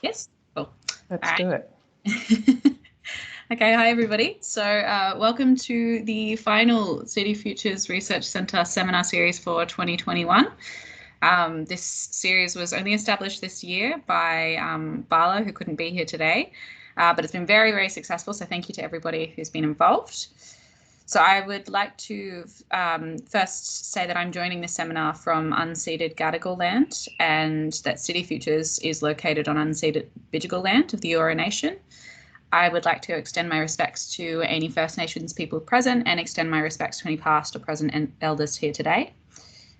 Yes. Cool. Let's do it. Okay, hi everybody. So welcome to the final City Futures Research Centre seminar series for 2021. This series was only established this year by Bala, who couldn't be here today, but it's been very, very successful. So thank you to everybody who's been involved. So I would like to first say that I'm joining this seminar from unceded Gadigal land, and that City Futures is located on unceded Bidjigal land of the Eora Nation. I would like to extend my respects to any First Nations people present and extend my respects to any past or present elders here today.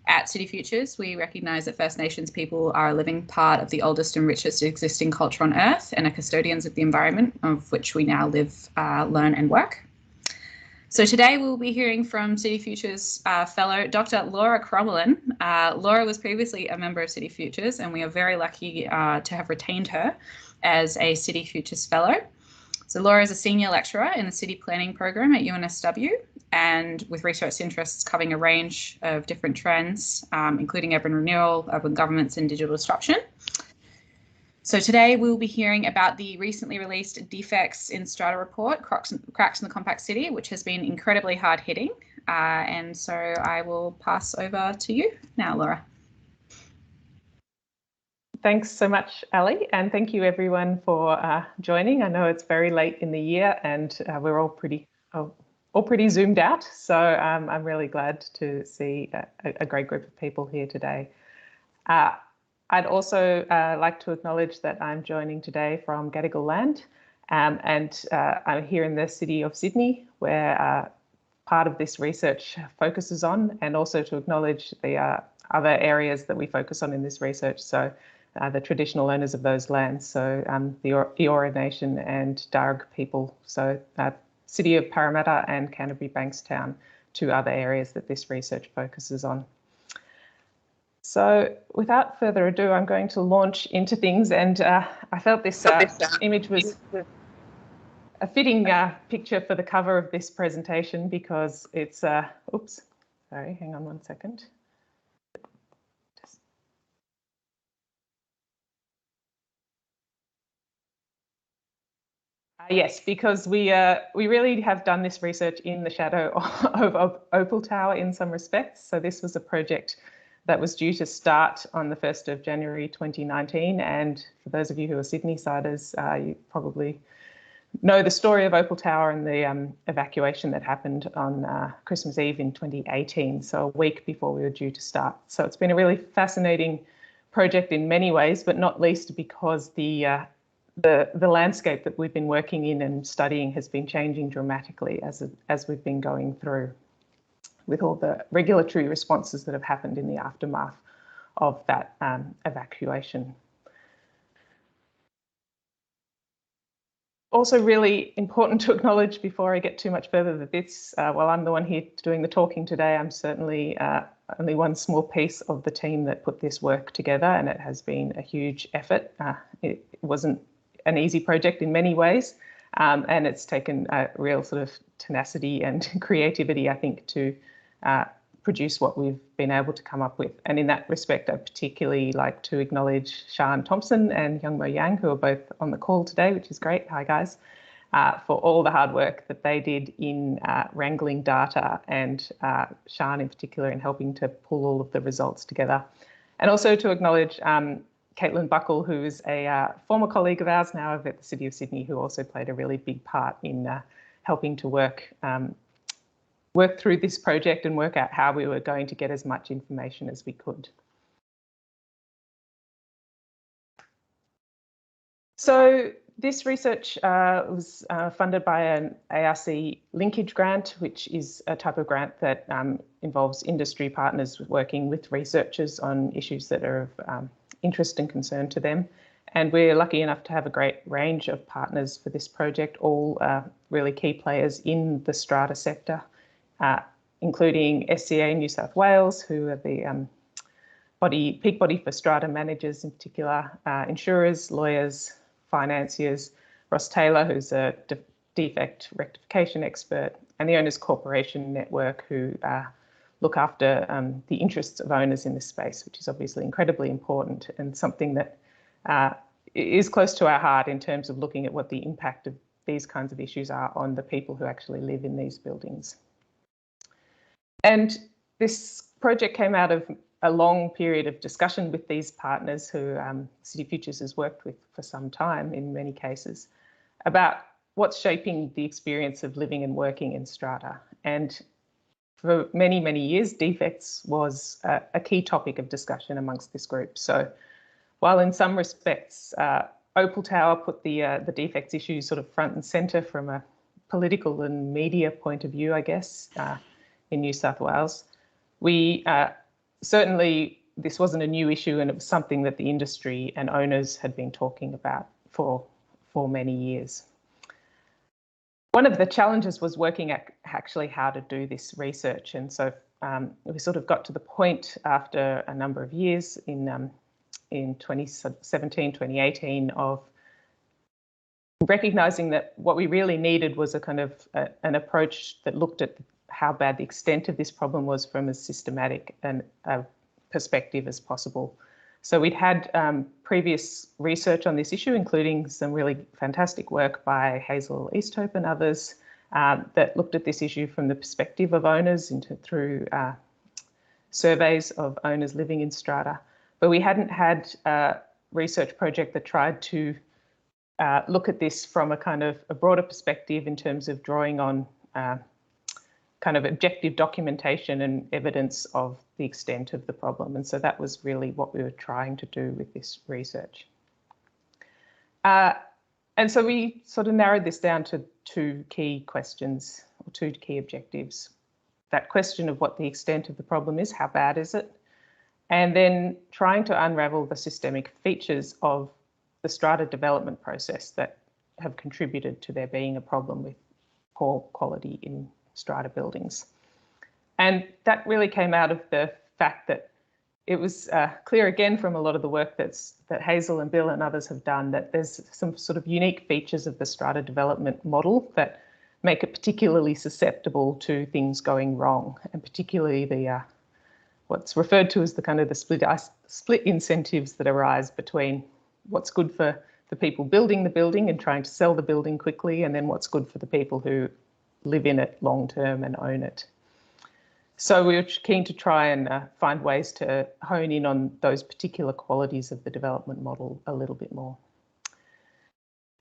At City Futures, we recognise that First Nations people are a living part of the oldest and richest existing culture on Earth and are custodians of the environment of which we now live, learn and work. So today we'll be hearing from City Futures fellow Dr. Laura Crommelin. Laura was previously a member of City Futures, and we are very lucky to have retained her as a City Futures fellow. So Laura is a senior lecturer in the City Planning program at UNSW, and with research interests covering a range of different trends, including urban renewal, urban governments and digital disruption. So today we'll be hearing about the recently released Defects in Strata report, Cracks in the Compact City, which has been incredibly hard hitting. And so I will pass over to you now, Laura. Thanks so much, Ali, and thank you everyone for joining. I know it's very late in the year and we're all pretty zoomed out, so I'm really glad to see a great group of people here today. I'd also like to acknowledge that I'm joining today from Gadigal land, and I'm here in the city of Sydney, where part of this research focuses on, and also to acknowledge the other areas that we focus on in this research. So the traditional owners of those lands, so the Eora Nation and Darug people, so City of Parramatta and Canterbury Bankstown, two other areas that this research focuses on. So without further ado, I'm going to launch into things, and I felt this image was a fitting picture for the cover of this presentation because it's, oops, sorry, hang on one second. Yes, because we really have done this research in the shadow of Opal Tower in some respects. So this was a project that was due to start on the 1st of January 2019. And for those of you who are Sydney-siders, you probably know the story of Opal Tower and the evacuation that happened on Christmas Eve in 2018, so a week before we were due to start. So it's been a really fascinating project in many ways, but not least because the landscape that we've been working in and studying has been changing dramatically as we've been going through, with all the regulatory responses that have happened in the aftermath of that evacuation. Also really important to acknowledge before I get too much further that this, while I'm the one here doing the talking today, I'm certainly only one small piece of the team that put this work together, and it has been a huge effort. It wasn't an easy project in many ways, and it's taken a real sort of tenacity and creativity, I think, to produce what we've been able to come up with. And in that respect, I'd particularly like to acknowledge Sian Thompson and Youngmo Yang, who are both on the call today, which is great. Hi, guys. For all the hard work that they did in wrangling data, and Sian in particular in helping to pull all of the results together. And also to acknowledge Caitlin Buckle, who is a former colleague of ours now over at the City of Sydney, who also played a really big part in helping to work through this project and work out how we were going to get as much information as we could. So this research was funded by an ARC linkage grant, which is a type of grant that involves industry partners working with researchers on issues that are of interest and concern to them. And we're lucky enough to have a great range of partners for this project, all really key players in the strata sector, including SCA New South Wales, who are the peak body for strata managers in particular, insurers, lawyers, financiers, Ross Taylor, who's a defect rectification expert, and the Owners Corporation Network, who look after the interests of owners in this space, which is obviously incredibly important and something that is close to our heart in terms of looking at what the impact of these kinds of issues are on the people who actually live in these buildings. And this project came out of a long period of discussion with these partners who City Futures has worked with for some time in many cases about what's shaping the experience of living and working in strata. And for many, many years, defects was a key topic of discussion amongst this group. So while in some respects, Opal Tower put the defects issue sort of front and centre from a political and media point of view, I guess, in New South Wales, we certainly, this wasn't a new issue, and it was something that the industry and owners had been talking about for many years. One of the challenges was working at actually how to do this research. And so we sort of got to the point after a number of years in 2017, 2018 of recognising that what we really needed was a kind of an approach that looked at how bad the extent of this problem was from as systematic and perspective as possible. So we'd had previous research on this issue, including some really fantastic work by Hazel Easthope and others that looked at this issue from the perspective of owners through surveys of owners living in strata. But we hadn't had a research project that tried to look at this from a kind of a broader perspective in terms of drawing on kind of objective documentation and evidence of the extent of the problem. And so that was really what we were trying to do with this research. And so we sort of narrowed this down to two key questions or two key objectives. That question of what the extent of the problem is, how bad is it? And then trying to unravel the systemic features of the strata development process that have contributed to there being a problem with poor quality in strata buildings. And that really came out of the fact that it was clear again from a lot of the work that Hazel and Bill and others have done that there's some sort of unique features of the strata development model that make it particularly susceptible to things going wrong, and particularly the what's referred to as the kind of the split incentives that arise between what's good for the people building the building and trying to sell the building quickly, and then what's good for the people who live in it long term and own it. So we were keen to try and find ways to hone in on those particular qualities of the development model a little bit more.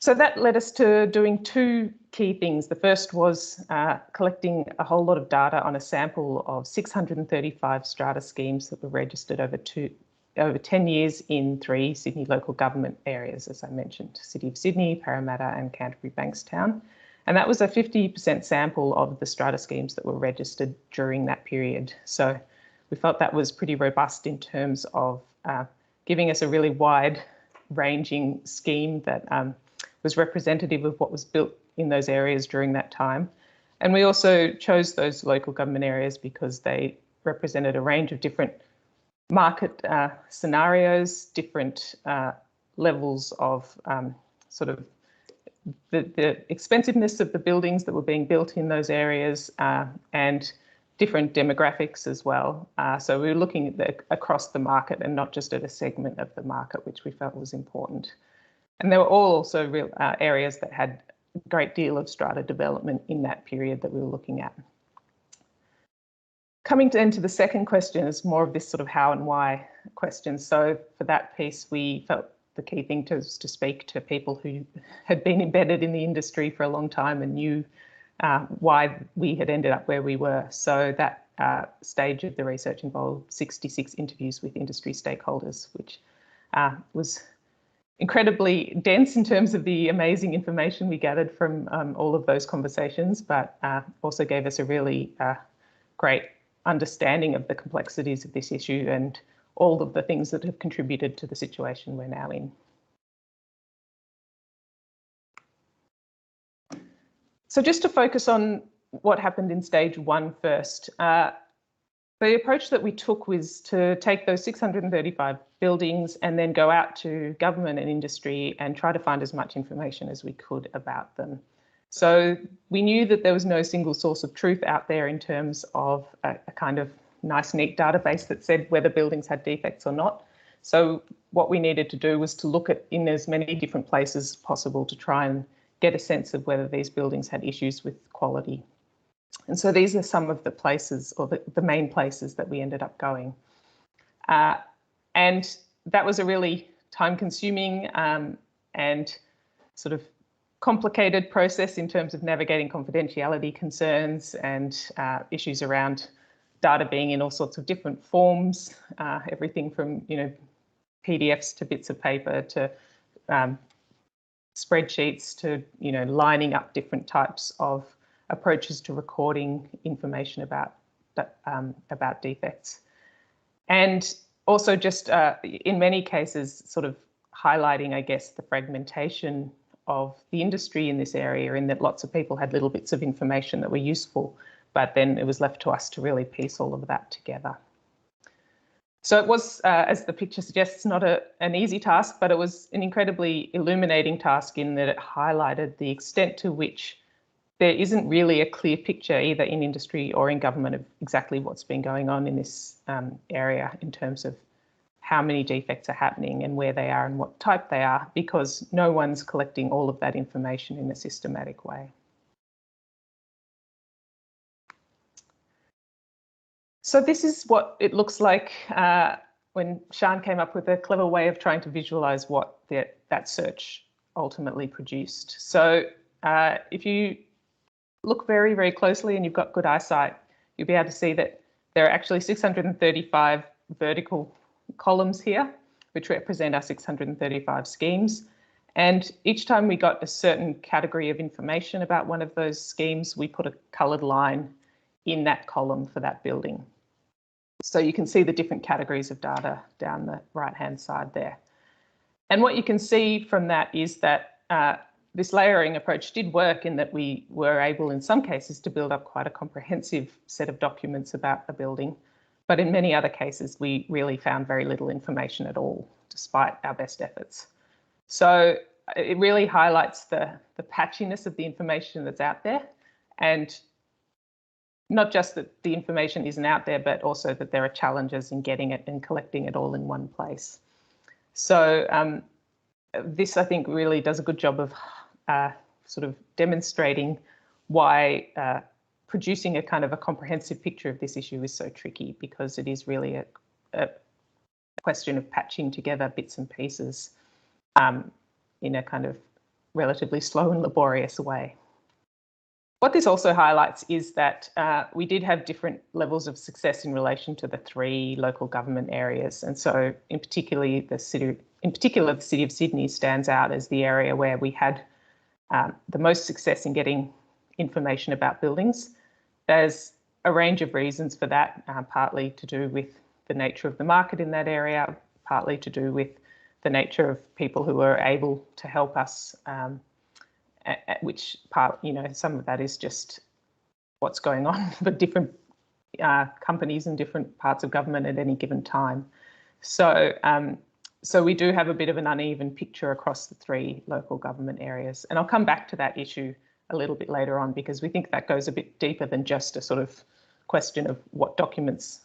So that led us to doing two key things. The first was collecting a whole lot of data on a sample of 635 strata schemes that were registered over 10 years in 3 Sydney local government areas, as I mentioned, City of Sydney, Parramatta and Canterbury Bankstown. And that was a 50% sample of the strata schemes that were registered during that period. So we felt that was pretty robust in terms of giving us a really wide-ranging scheme that was representative of what was built in those areas during that time. And we also chose those local government areas because they represented a range of different market scenarios, different levels of sort of the expensiveness of the buildings that were being built in those areas and different demographics as well. So we were looking at across the market and not just at a segment of the market, which we felt was important. And there were all also real areas that had a great deal of strata development in that period that we were looking at. Coming into the second question is more of this sort of how and why question. So for that piece, we felt the key thing was to speak to people who had been embedded in the industry for a long time and knew why we had ended up where we were. So that stage of the research involved 66 interviews with industry stakeholders, which was incredibly dense in terms of the amazing information we gathered from all of those conversations, but also gave us a really great understanding of the complexities of this issue and all of the things that have contributed to the situation we're now in. So just to focus on what happened in stage 1 first. The approach that we took was to take those 635 buildings and then go out to government and industry and try to find as much information as we could about them. So we knew that there was no single source of truth out there in terms of a kind of nice, neat database that said whether buildings had defects or not. So what we needed to do was to look at in as many different places as possible to try and get a sense of whether these buildings had issues with quality. And so these are some of the places, or the main places that we ended up going. And that was a really time-consuming and sort of complicated process in terms of navigating confidentiality concerns and issues around data being in all sorts of different forms, everything from, you know, PDFs to bits of paper to spreadsheets to, you know, lining up different types of approaches to recording information about defects. And also just in many cases sort of highlighting, I guess, the fragmentation of the industry in this area, in that lots of people had little bits of information that were useful, but then it was left to us to really piece all of that together. So it was, as the picture suggests, not an easy task, but it was an incredibly illuminating task in that it highlighted the extent to which there isn't really a clear picture either in industry or in government of exactly what's been going on in this area in terms of how many defects are happening and where they are and what type they are, because no one's collecting all of that information in a systematic way. So this is what it looks like when Sian came up with a clever way of trying to visualise what that search ultimately produced. So if you look very, very closely and you've got good eyesight, you'll be able to see that there are actually 635 vertical columns here, which represent our 635 schemes. And each time we got a certain category of information about one of those schemes, we put a coloured line in that column for that building. So you can see the different categories of data down the right-hand side there. And what you can see from that is that this layering approach did work in that we were able, in some cases, to build up quite a comprehensive set of documents about a building. But in many other cases, we really found very little information at all, despite our best efforts. So it really highlights the patchiness of the information that's out there, and not just that the information isn't out there, but also that there are challenges in getting it and collecting it all in one place. So this, I think, really does a good job of sort of demonstrating why producing a kind of a comprehensive picture of this issue is so tricky, because it is really a question of patching together bits and pieces in a kind of relatively slow and laborious way. What this also highlights is that we did have different levels of success in relation to the 3 local government areas. And so in particular, the city of Sydney stands out as the area where we had the most success in getting information about buildings. There's a range of reasons for that, partly to do with the nature of the market in that area, partly to do with the nature of people who were able to help us, which part, you know, some of that is just what's going on for different companies in different parts of government at any given time. So, so we do have a bit of an uneven picture across the 3 local government areas. And I'll come back to that issue a little bit later on, because we think that goes a bit deeper than just a sort of question of what documents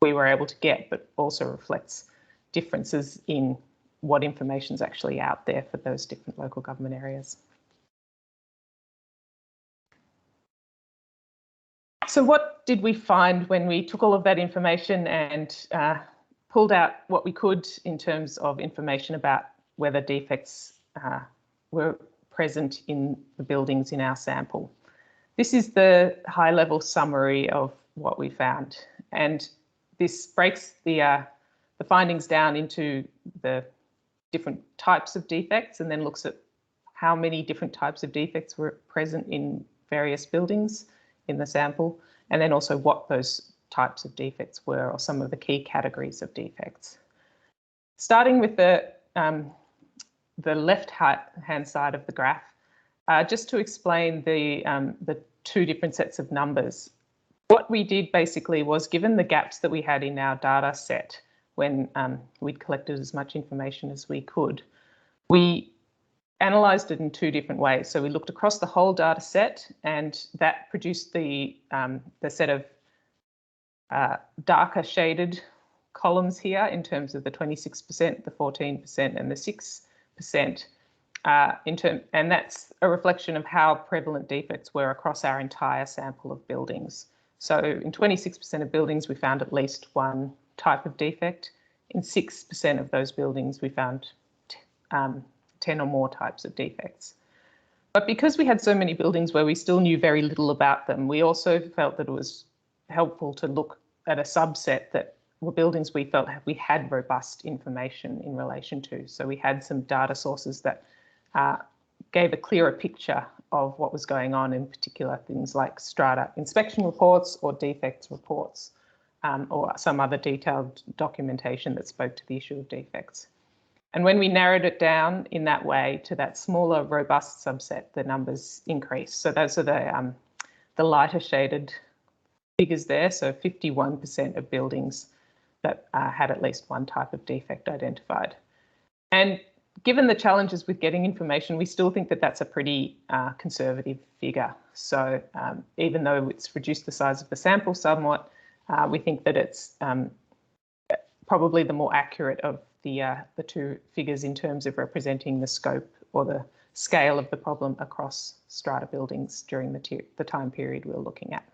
we were able to get, but also reflects differences in what information is actually out there for those different local government areas. So what did we find when we took all of that information and pulled out what we could in terms of information about whether defects were present in the buildings in our sample? This is the high-level summary of what we found, and this breaks the findings down into the different types of defects, and then looks at how many different types of defects were present in various buildings in the sample, and then also what those types of defects were, or some of the key categories of defects. Starting with the left-hand side of the graph, just to explain the 2 different sets of numbers. What we did basically was, given the gaps that we had in our data set when we'd collected as much information as we could, we analysed it in 2 different ways. So we looked across the whole data set, and that produced the set of darker shaded columns here in terms of the 26%, the 14% and the 6%. And that's a reflection of how prevalent defects were across our entire sample of buildings. So in 26% of buildings, we found at least one type of defect. In 6% of those buildings, we found 10 or more types of defects. But because we had so many buildings where we still knew very little about them, we also felt that it was helpful to look at a subset that were buildings we felt we had robust information in relation to. So we had some data sources that gave a clearer picture of what was going on, in particular things like Strata inspection reports or defects reports, or some other detailed documentation that spoke to the issue of defects. And when we narrowed it down in that way to that smaller, robust subset, the numbers increased. So those are the lighter shaded figures there. So 51% of buildings that had at least one type of defect identified. And given the challenges with getting information, we still think that that's a pretty conservative figure. So even though it's reduced the size of the sample somewhat, we think that it's probably the more accurate of the two figures in terms of representing the scope or the scale of the problem across strata buildings during the time period we were looking at.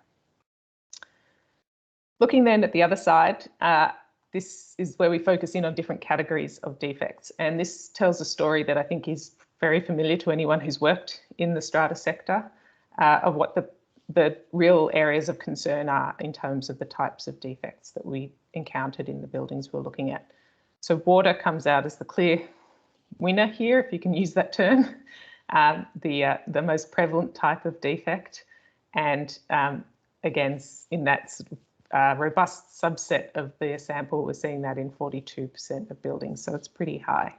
Looking then at the other side, this is where we focus in on different categories of defects. And this tells a story that I think is very familiar to anyone who's worked in the strata sector of what the real areas of concern are in terms of the types of defects that we encountered in the buildings we're looking at. So water comes out as the clear winner here, if you can use that term, the most prevalent type of defect. And again, in that sort of robust subset of the sample, we're seeing that in 42% of buildings, so it's pretty high.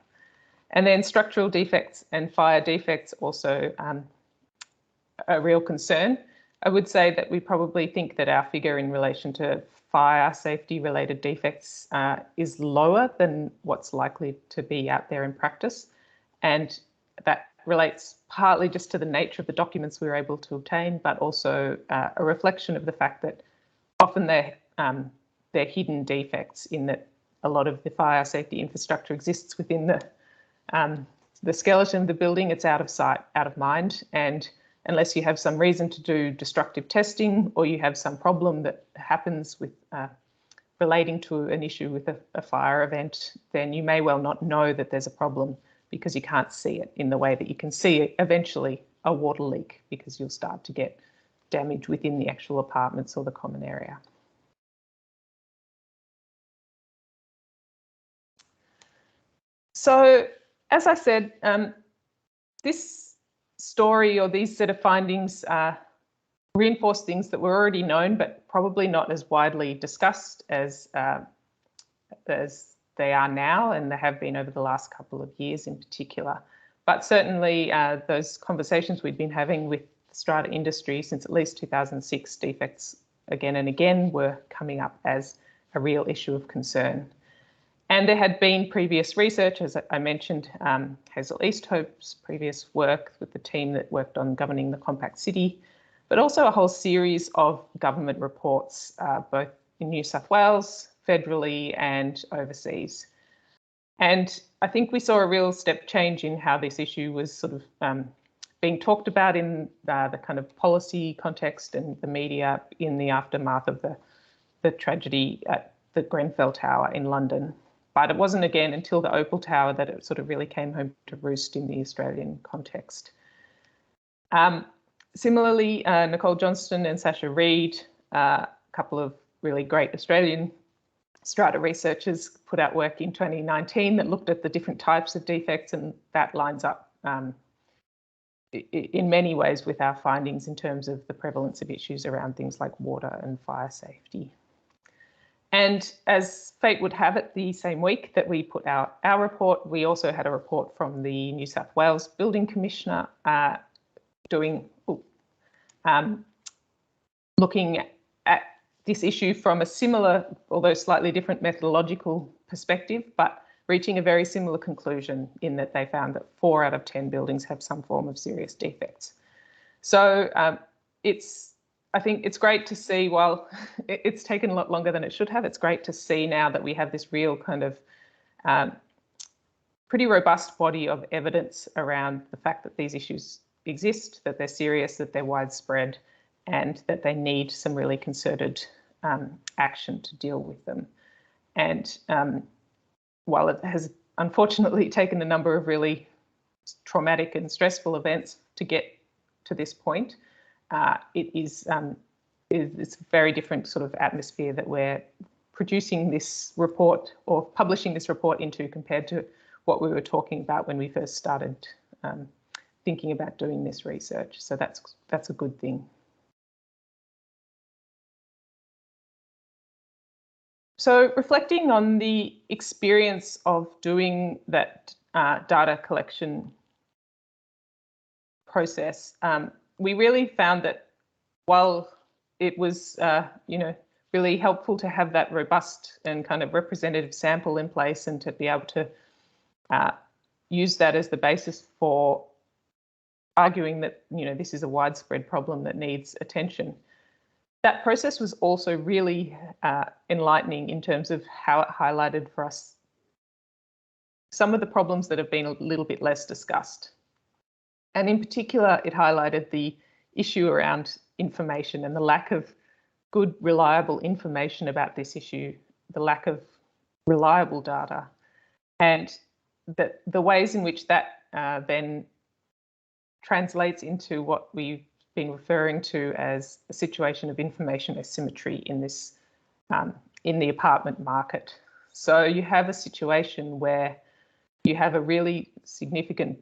And then structural defects and fire defects also a real concern. I would say that we probably think that our figure in relation to fire safety related defects is lower than what's likely to be out there in practice. And that relates partly just to the nature of the documents we were able to obtain, but also a reflection of the fact that often they're hidden defects in that a lot of the fire safety infrastructure exists within the skeleton of the building. It's out of sight, out of mind. And unless you have some reason to do destructive testing or you have some problem that happens with relating to an issue with a fire event, then you may well not know that there's a problem because you can't see it in the way that you can see eventually a water leak, because you'll start to get damage within the actual apartments or the common area. So, as I said, this story or these set of findings reinforce things that were already known, but probably not as widely discussed as they are now, and they have been over the last couple of years in particular. But certainly those conversations we'd been having with the strata industry since at least 2006, defects again and again were coming up as a real issue of concern. And there had been previous research, as I mentioned, Hazel Easthope's previous work with the team that worked on governing the compact city, but also a whole series of government reports, both in New South Wales, federally and overseas. And I think we saw a real step change in how this issue was sort of being talked about in the kind of policy context and the media in the aftermath of the tragedy at the Grenfell Tower in London. But it wasn't again until the Opal Tower that it sort of really came home to roost in the Australian context. Similarly, Nicole Johnston and Sasha Reid, a couple of really great Australian strata researchers, put out work in 2019 that looked at the different types of defects, and that lines up in many ways with our findings in terms of the prevalence of issues around things like water and fire safety. And as fate would have it, the same week that we put out our report, we also had a report from the New South Wales Building Commissioner looking at this issue from a similar, although slightly different methodological perspective, but reaching a very similar conclusion in that they found that 4 out of 10 buildings have some form of serious defects. So it's I think it's great to see, while it's taken a lot longer than it should have, it's great to see now that we have this real kind of pretty robust body of evidence around the fact that these issues exist, that they're serious, that they're widespread, and that they need some really concerted action to deal with them. And while it has unfortunately taken a number of really traumatic and stressful events to get to this point, it's a very different sort of atmosphere that we're producing this report or publishing this report into compared to what we were talking about when we first started thinking about doing this research. So that's a good thing. So reflecting on the experience of doing that data collection process, we really found that while it was, really helpful to have that robust and kind of representative sample in place and to be able to use that as the basis for arguing that, this is a widespread problem that needs attention. That process was also really enlightening in terms of how it highlighted for us some of the problems that have been a little bit less discussed. And in particular, it highlighted the issue around information and the lack of good, reliable information about this issue, the lack of reliable data, and the ways in which that then translates into what we've been referring to as a situation of information asymmetry in this in the apartment market. So you have a situation where you have a really significant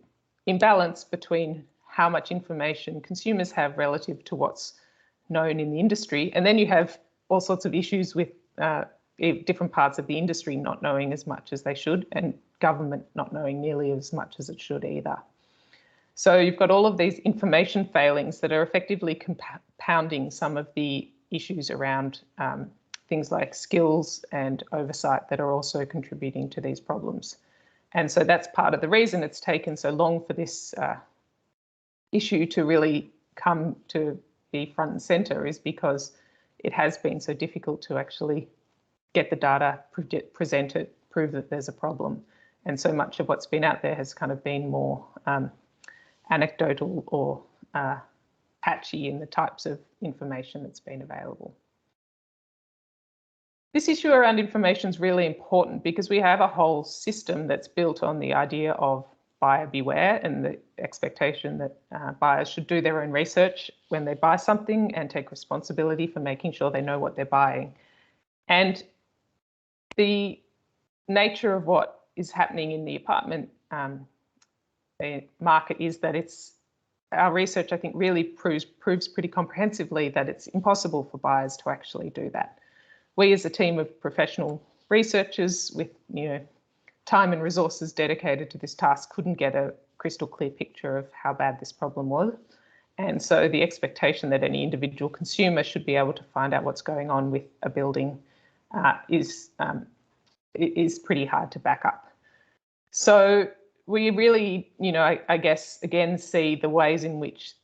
imbalance between how much information consumers have relative to what's known in the industry, and then you have all sorts of issues with different parts of the industry not knowing as much as they should, and government not knowing nearly as much as it should either. So you've got all of these information failings that are effectively compounding some of the issues around things like skills and oversight that are also contributing to these problems. And so that's part of the reason it's taken so long for this issue to really come to be front and centre, is because it has been so difficult to actually get the data, present it, prove that there's a problem. And so much of what's been out there has kind of been more anecdotal or patchy in the types of information that's been available. This issue around information is really important because we have a whole system that's built on the idea of buyer beware and the expectation that buyers should do their own research when they buy something and take responsibility for making sure they know what they're buying. And the nature of what is happening in the apartment market is that our research, I think, really proves pretty comprehensively that it's impossible for buyers to actually do that. We, as a team of professional researchers with time and resources dedicated to this task, couldn't get a crystal clear picture of how bad this problem was. And so the expectation that any individual consumer should be able to find out what's going on with a building is pretty hard to back up. So we really, I guess, again, see the ways in which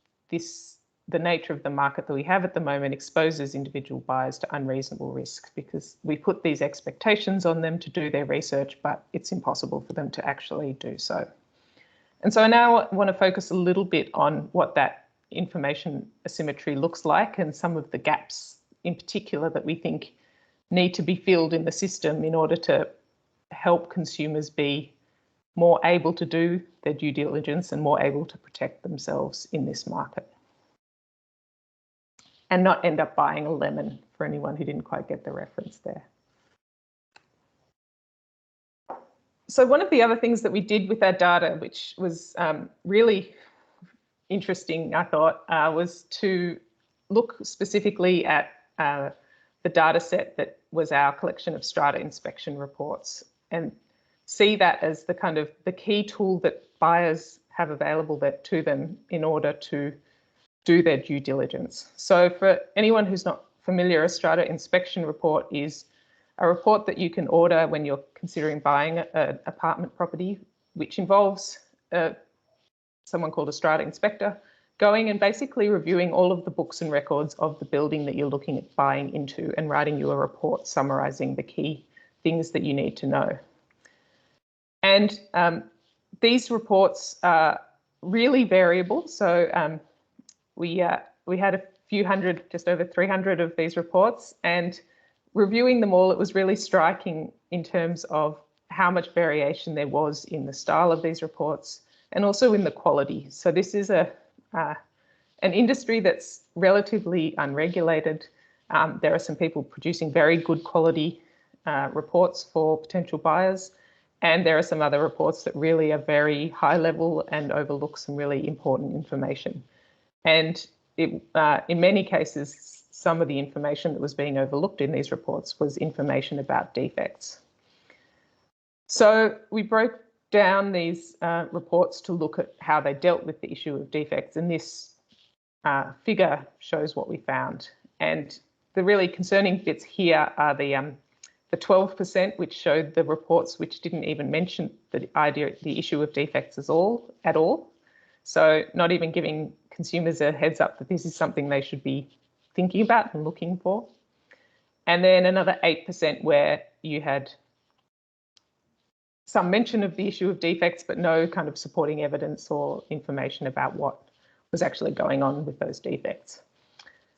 the nature of the market that we have at the moment exposes individual buyers to unreasonable risk, because we put these expectations on them to do their research, but it's impossible for them to actually do so. And so I now want to focus a little bit on what that information asymmetry looks like and some of the gaps in particular that we think need to be filled in the system in order to help consumers be more able to do their due diligence and more able to protect themselves in this market, and not end up buying a lemon, for anyone who didn't quite get the reference there. So one of the other things that we did with our data, which was really interesting, I thought, was to look specifically at the data set that was our collection of Strata inspection reports, and see that as the key tool that buyers have available to them in order to do their due diligence. So for anyone who's not familiar, a Strata inspection report is a report that you can order when you're considering buying an apartment property, which involves someone called a Strata inspector going and basically reviewing all of the books and records of the building that you're looking at buying into and writing you a report summarising the key things that you need to know. And these reports are really variable. So we had a few hundred, just over 300 of these reports, and reviewing them all, it was really striking in terms of how much variation there was in the style of these reports and also in the quality. So this is an industry that's relatively unregulated. There are some people producing very good quality reports for potential buyers, and there are some other reports that really are very high level and overlook some really important information. And in many cases, some of the information that was being overlooked in these reports was information about defects. So we broke down these reports to look at how they dealt with the issue of defects, and this figure shows what we found. And the really concerning bits here are the 12%, which showed the reports which didn't even mention the issue of defects at all. So not even giving consumers a heads up that this is something they should be thinking about and looking for. And then another 8% where you had some mention of the issue of defects, but no kind of supporting evidence or information about what was actually going on with those defects.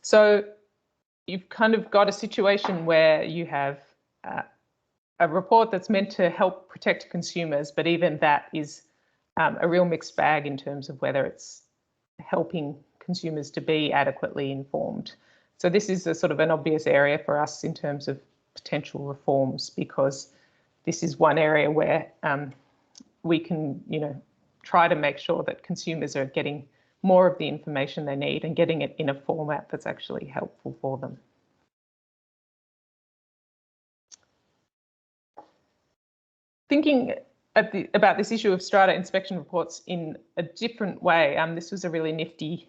So you've kind of got a situation where you have a report that's meant to help protect consumers, but even that is a real mixed bag in terms of whether it's helping consumers to be adequately informed. So this is a sort of an obvious area for us in terms of potential reforms, because this is one area where we can, try to make sure that consumers are getting more of the information they need and getting it in a format that's actually helpful for them. Thinking about this issue of strata inspection reports in a different way, this was a really nifty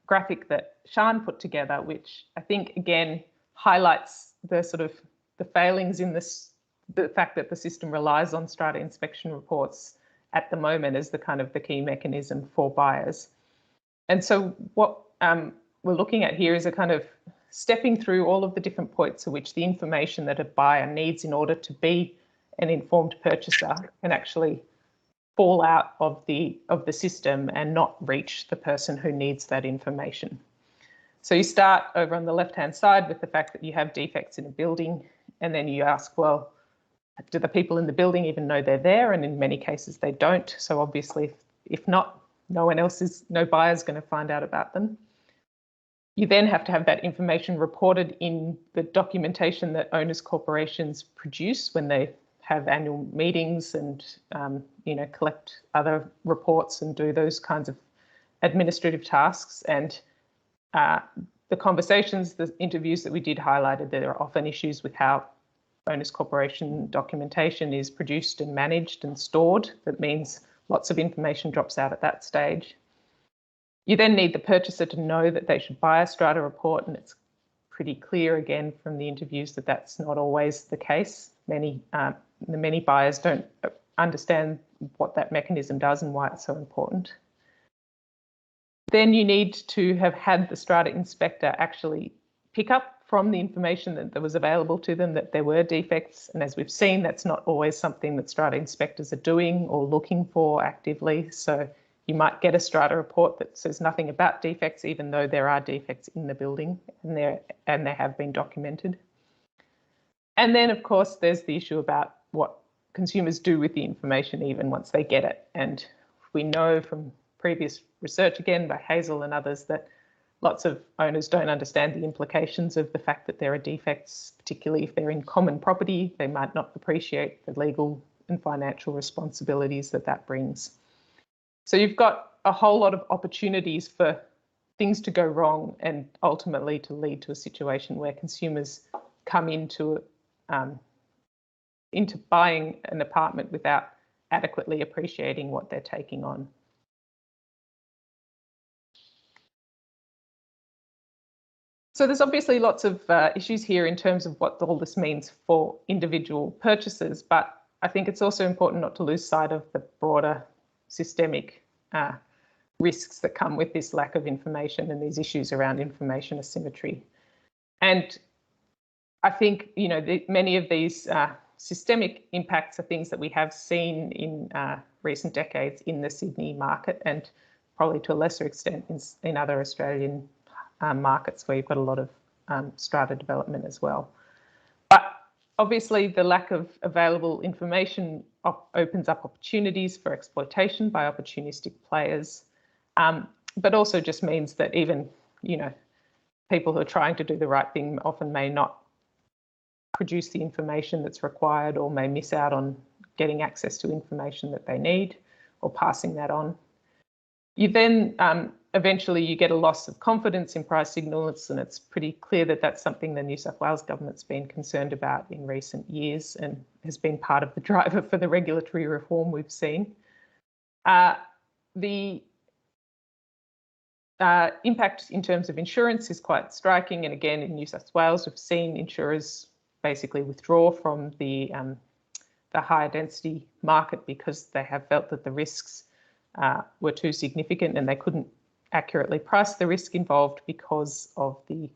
graphic that Sian put together, which I think again highlights the sort of the failings in this, the fact that the system relies on strata inspection reports at the moment as the kind of the key mechanism for buyers. And so what we're looking at here is a kind of stepping through all of the different points at which the information that a buyer needs in order to be an informed purchaser can actually fall out of the system and not reach the person who needs that information. So you start over on the left-hand side with the fact that you have defects in a building, and then you ask, well, do the people in the building even know they're there? And in many cases they don't. So obviously, if not, no buyer's going to find out about them. You then have to have that information reported in the documentation that owners' corporations produce when they have annual meetings and collect other reports and do those kinds of administrative tasks. And the conversations, the interviews that we did highlighted that there are often issues with how owners' corporation documentation is produced and managed and stored. That means lots of information drops out at that stage. You then need the purchaser to know that they should buy a strata report, and it's pretty clear again from the interviews that that's not always the case. Many buyers don't understand what that mechanism does and why it's so important. Then you need to have had the strata inspector actually pick up from the information that was available to them that there were defects. And as we've seen, that's not always something that strata inspectors are doing or looking for actively. So you might get a strata report that says nothing about defects, even though there are defects in the building and they have been documented. And then, of course, there's the issue about what consumers do with the information even once they get it. And we know from previous research, again, by Hazel and others, that lots of owners don't understand the implications of the fact that there are defects, particularly if they're in common property. They might not appreciate the legal and financial responsibilities that brings. So you've got a whole lot of opportunities for things to go wrong and ultimately to lead to a situation where consumers come into buying an apartment without adequately appreciating what they're taking on. So there's obviously lots of issues here in terms of what all this means for individual purchasers, but I think it's also important not to lose sight of the broader systemic risks that come with this lack of information and these issues around information asymmetry. And I think, you know, many of these systemic impacts are things that we have seen in recent decades in the Sydney market, and probably to a lesser extent in other Australian markets where you've got a lot of strata development as well. But obviously the lack of available information opens up opportunities for exploitation by opportunistic players, but also just means that even, you know, people who are trying to do the right thing often may not produce the information that's required, or may miss out on getting access to information that they need or passing that on. You then eventually you get a loss of confidence in price signals, and it's pretty clear that that's something the New South Wales government's been concerned about in recent years and has been part of the driver for the regulatory reform we've seen. The impact in terms of insurance is quite striking, and again in New South Wales we've seen insurers basically withdraw from the higher density market because they have felt that the risks were too significant and they couldn't accurately price the risk involved because of the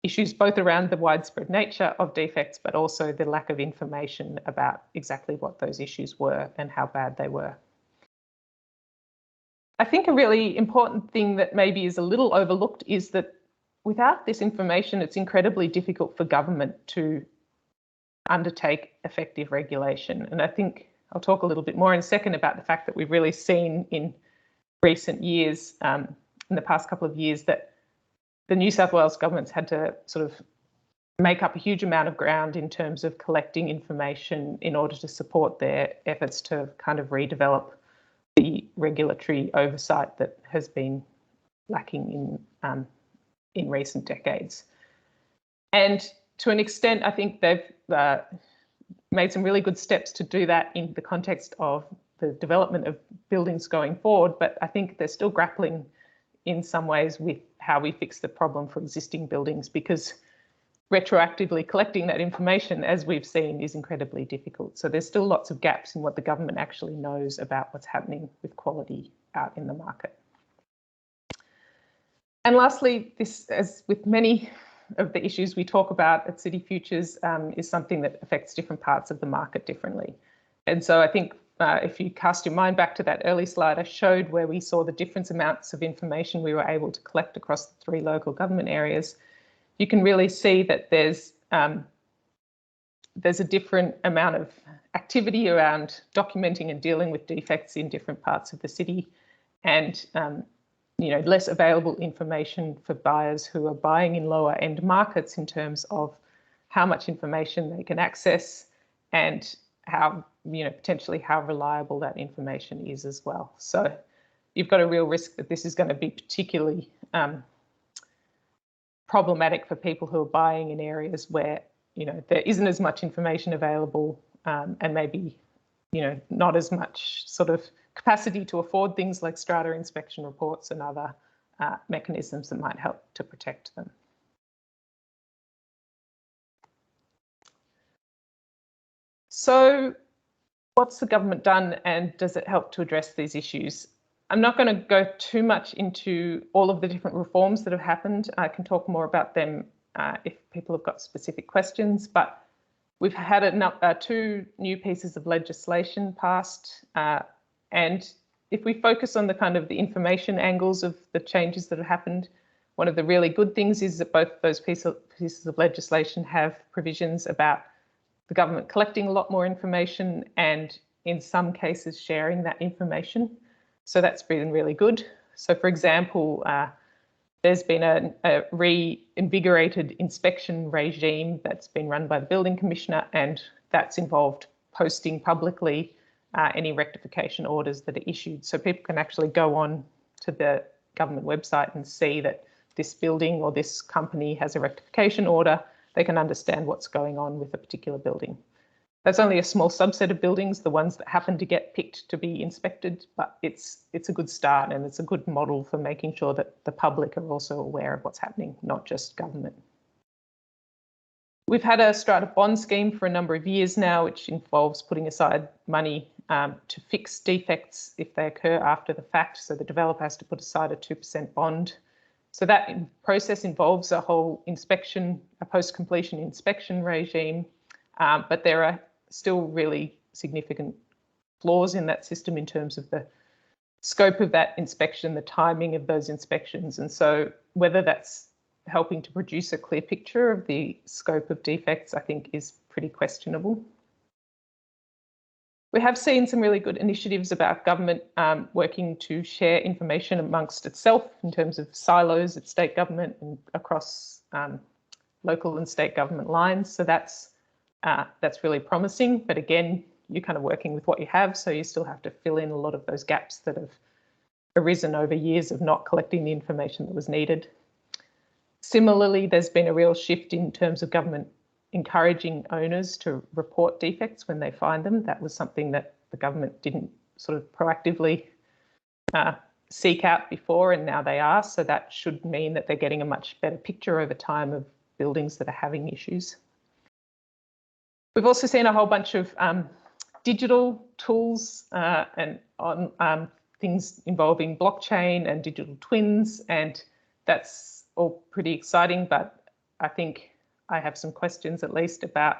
issues both around the widespread nature of defects, but also the lack of information about exactly what those issues were and how bad they were. I think a really important thing that maybe is a little overlooked is that without this information, it's incredibly difficult for government to undertake effective regulation. And I think I'll talk a little bit more in a second about the fact that we've really seen in recent years, in the past couple of years, that the New South Wales government's had to sort of make up a huge amount of ground in terms of collecting information in order to support their efforts to kind of redevelop the regulatory oversight that has been lacking in recent decades. And to an extent, I think they've made some really good steps to do that in the context of the development of buildings going forward, but I think they're still grappling in some ways with how we fix the problem for existing buildings, because retroactively collecting that information, as we've seen, is incredibly difficult. So there's still lots of gaps in what the government actually knows about what's happening with quality out in the market. And lastly, this, as with many of the issues we talk about at City Futures, is something that affects different parts of the market differently. And so I think if you cast your mind back to that early slide I showed where we saw the different amounts of information we were able to collect across the 3 local government areas, you can really see that there's a different amount of activity around documenting and dealing with defects in different parts of the city, and you know, less available information for buyers who are buying in lower end markets in terms of how much information they can access and how, you know, potentially how reliable that information is as well. So you've got a real risk that this is going to be particularly problematic for people who are buying in areas where, you know, there isn't as much information available, and maybe, you know, not as much sort of capacity to afford things like strata inspection reports and other mechanisms that might help to protect them. So what's the government done, and does it help to address these issues? I'm not going to go too much into all of the different reforms that have happened. I can talk more about them if people have got specific questions, but we've had 2 new pieces of legislation passed, and if we focus on the kind of the information angles of the changes that have happened, one of the really good things is that both those pieces of legislation have provisions about the government collecting a lot more information and in some cases sharing that information. So that's been really good. So for example, there's been a reinvigorated inspection regime that's been run by the Building Commissioner, and that's involved posting publicly any rectification orders that are issued. So people can actually go on to the government website and see that this building or this company has a rectification order. They can understand what's going on with a particular building. That's only a small subset of buildings, the ones that happen to get picked to be inspected, but it's a good start, and it's a good model for making sure that the public are also aware of what's happening, not just government. We've had a strata bond scheme for a number of years now, which involves putting aside money to fix defects if they occur after the fact. So the developer has to put aside a 2% bond. So that process involves a whole inspection, a post-completion inspection regime, but there are still really significant flaws in that system in terms of the scope of that inspection, the timing of those inspections. And so whether that's helping to produce a clear picture of the scope of defects, I think is pretty questionable. We have seen some really good initiatives about government working to share information amongst itself in terms of silos at state government and across local and state government lines. So that's really promising. But again, you're kind of working with what you have, so you still have to fill in a lot of those gaps that have arisen over years of not collecting the information that was needed. Similarly, there's been a real shift in terms of government encouraging owners to report defects when they find them. That was something that the government didn't sort of proactively seek out before, and now they are. So that should mean that they're getting a much better picture over time of buildings that are having issues. We've also seen a whole bunch of digital tools and on things involving blockchain and digital twins, and that's all pretty exciting, but I think I have some questions at least about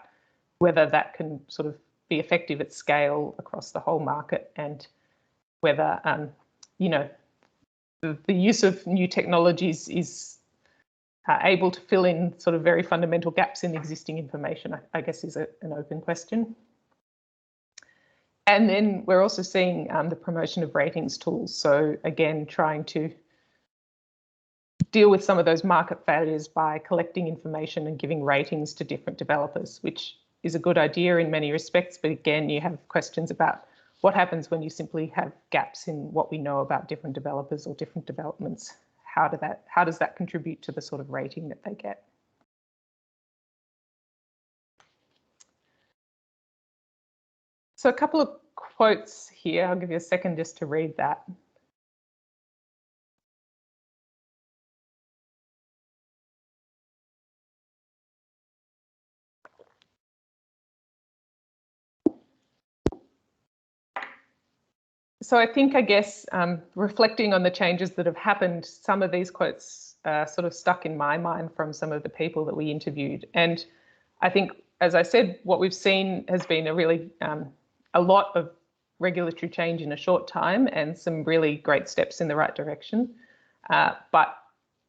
whether that can sort of be effective at scale across the whole market, and whether the use of new technologies is able to fill in sort of very fundamental gaps in existing information, I guess is an open question. And then we're also seeing the promotion of ratings tools. So again, trying to deal with some of those market failures by collecting information and giving ratings to different developers, which is a good idea in many respects. But again, you have questions about what happens when you simply have gaps in what we know about different developers or different developments. How does that contribute to the sort of rating that they get? So a couple of quotes here. I'll give you a second just to read that. So I think, I guess, reflecting on the changes that have happened, some of these quotes sort of stuck in my mind from some of the people that we interviewed. And I think, as I said, what we've seen has been a lot of regulatory change in a short time and some really great steps in the right direction. But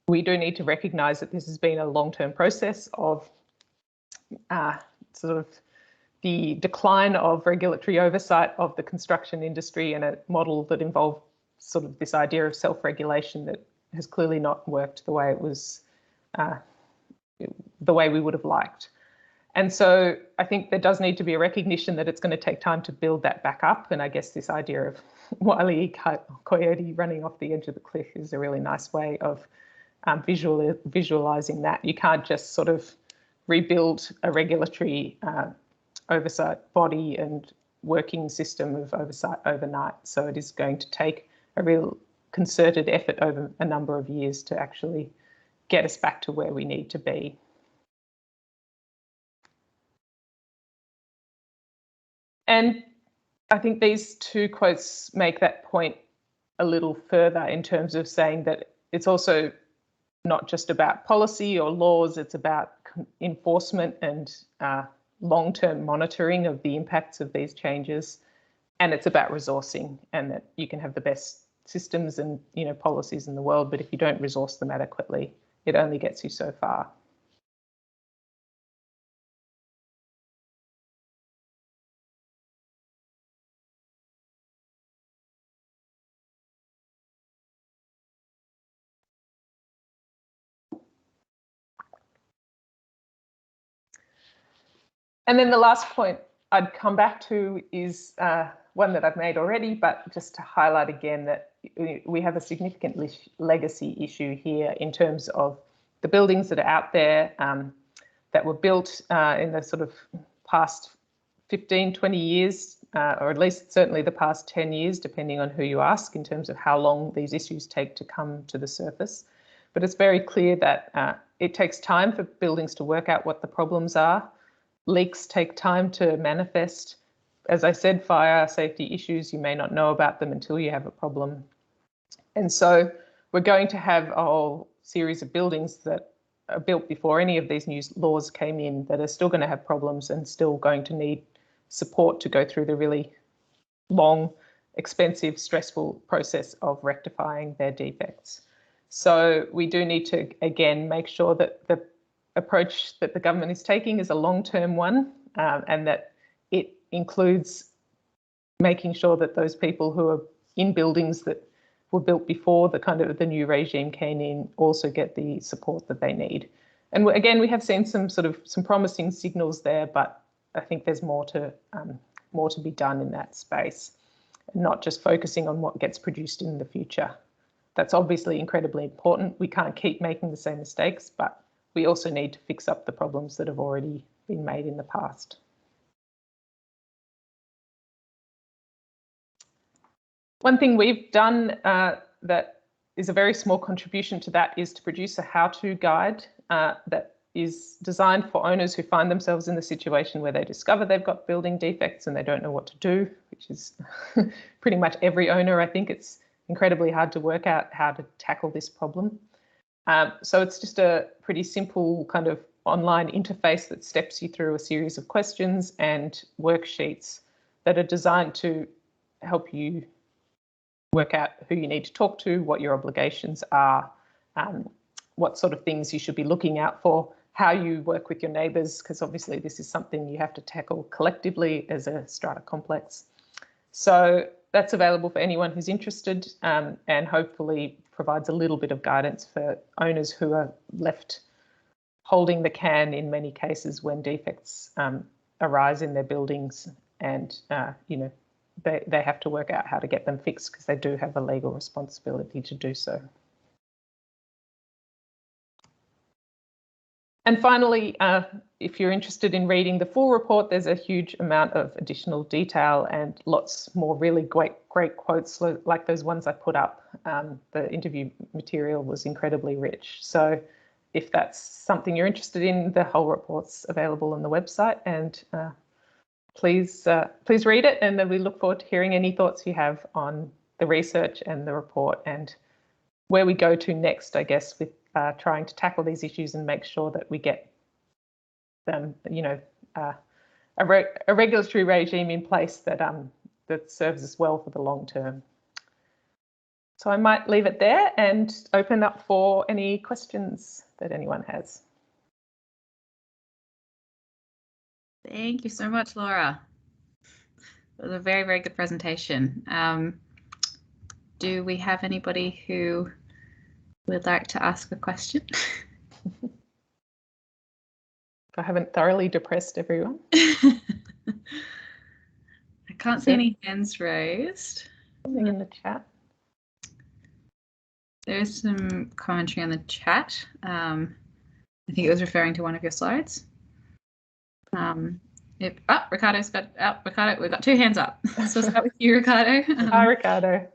we do need to recognise that this has been a long-term process of sort of the decline of regulatory oversight of the construction industry, and a model that involved sort of this idea of self-regulation that has clearly not worked the way it was, the way we would have liked. And so I think there does need to be a recognition that it's going to take time to build that back up. And I guess this idea of Wile E. Coyote running off the edge of the cliff is a really nice way of visualising that. You can't just sort of rebuild a regulatory oversight body and working system of oversight overnight. So it is going to take a real concerted effort over a number of years to actually get us back to where we need to be. And I think these two quotes make that point a little further in terms of saying that it's also not just about policy or laws, it's about enforcement and long-term monitoring of the impacts of these changes, and it's about resourcing, and that you can have the best systems and policies in the world, but if you don't resource them adequately, it only gets you so far. And then the last point I'd come back to is one that I've made already, but just to highlight again that we have a significant legacy issue here in terms of the buildings that are out there that were built in the sort of past 15, 20 years, or at least certainly the past 10 years, depending on who you ask, in terms of how long these issues take to come to the surface. But it's very clear that it takes time for buildings to work out what the problems are. Leaks take time to manifest. as I said, fire safety issues, you may not know about them until you have a problem. And so we're going to have a whole series of buildings that are built before any of these new laws came in that are still going to have problems and still going to need support to go through the really long, expensive, stressful process of rectifying their defects. So we do need to, again, make sure that the approach that the government is taking is a long-term one, and that it includes making sure that those people who are in buildings that were built before the new regime came in also get the support that they need. And again, we have seen some promising signals there, but I think there's more to be done in that space, and not just focusing on what gets produced in the future. That's obviously incredibly important. We can't keep making the same mistakes, but we also need to fix up the problems that have already been made in the past. One thing we've done that is a very small contribution to that is to produce a how-to guide that is designed for owners who find themselves in the situation where they discover they've got building defects and they don't know what to do, which is pretty much every owner. I think it's incredibly hard to work out how to tackle this problem. So it's just a pretty simple kind of online interface that steps you through a series of questions and worksheets that are designed to help you work out who you need to talk to, what your obligations are, what sort of things you should be looking out for, how you work with your neighbours, because obviously this is something you have to tackle collectively as a strata complex. So that's available for anyone who's interested, and hopefully provides a little bit of guidance for owners who are left holding the can in many cases when defects arise in their buildings, and they have to work out how to get them fixed because they do have a legal responsibility to do so. And finally, if you're interested in reading the full report, there's a huge amount of additional detail and lots more really great quotes like those ones I put up. The interview material was incredibly rich. So if that's something you're interested in, the whole report's available on the website, and please read it, and then we look forward to hearing any thoughts you have on the research and the report and where we go to next, I guess, with trying to tackle these issues and make sure that we get them, a regulatory regime in place that that serves us well for the long term. So I might leave it there and open up for any questions that anyone has. Thank you so much, Laura. It was a very, very good presentation. Do we have anybody who would like to ask a question? If I haven't thoroughly depressed everyone. I can't see any hands raised. Something in the chat. There's some commentary on the chat. I think it was referring to one of your slides. Ricardo's got Ricardo, we've got two hands up. So start with you, Ricardo. Hi, Ricardo.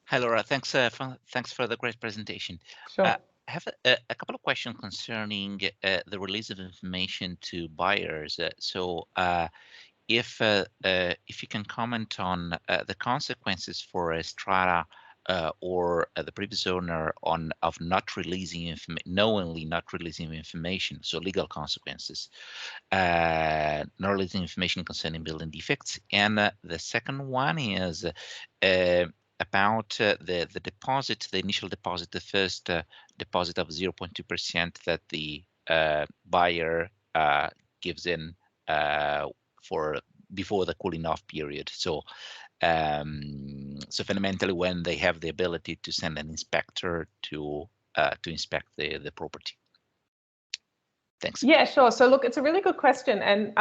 Hi, Laura. Thanks for the great presentation. Sure. I have a couple of questions concerning the release of information to buyers. If you can comment on the consequences for a strata or the previous owner of not releasing knowingly not releasing information, so legal consequences, not releasing information concerning building defects. And the second one is about the deposit, the initial deposit, the first deposit of 0.2% that the buyer gives in for before the cooling off period. So fundamentally, when they have the ability to send an inspector to inspect the property. Thanks. Yeah, sure. So look, it's a really good question, and